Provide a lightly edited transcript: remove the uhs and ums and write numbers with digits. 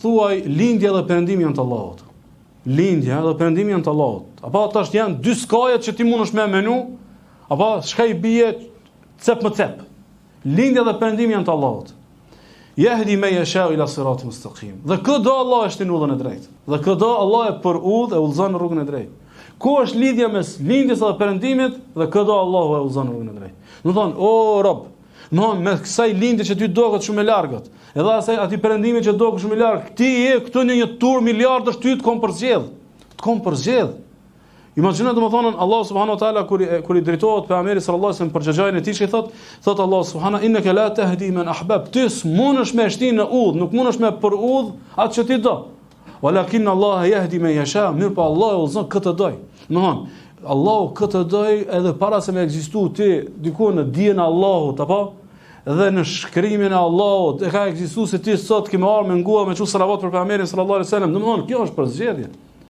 thuaj lindja dhe perëndimi janë të Allahut. Lindja dhe perëndimi janë të Allahut. Apo tash janë dy skajet që ti mundesh me menu, apo çka i bie cep më cep. Lindja dhe perëndimi janë të Allahut. Yahdi man yasha ila siratin mustaqim. Dhe këdo Allah është në udhën e drejtë. Dhe këdo Allah e për udhë e udhëzon në rrugën e drejtë. Ku është lidhja mes lindjes dhe perëndimit dhe këdo Allahu e udhëzon në rrugën e drejtë. Do thonë, o rob, me kësaj lindje që ty doket shumë e largët, edhe asaj atij perëndimi që doket shumë i larg, ti je këtu në një tur miliardësh ty të kom përzgjedh. Të kom përzgjedh. Imagjino domethënë Allah subhanahu wa taala kur i drejtohet pejgamberit sallallahu alajhi wasallam për xhaxhain e tij, i thot Allah subhanahu innaka la tahdi man ahbab. Ti s'mundesh me shtin në udh, nuk mundesh me për udh atë që ti do. Walakin Allah yahdi man yasha, mirë po Allah e udhëzon këtë doj. Domethënë Allahu këtë doj edhe para se me ekzistu ti diku në dijen e Allahut apo dhe në shkrimin e Allahut e ka ekzistuar se ti sot ke marrë me ngua me çu salavat për pejgamberin sallallahu alajhi wasallam. Domethënë kjo është përzgjedhje.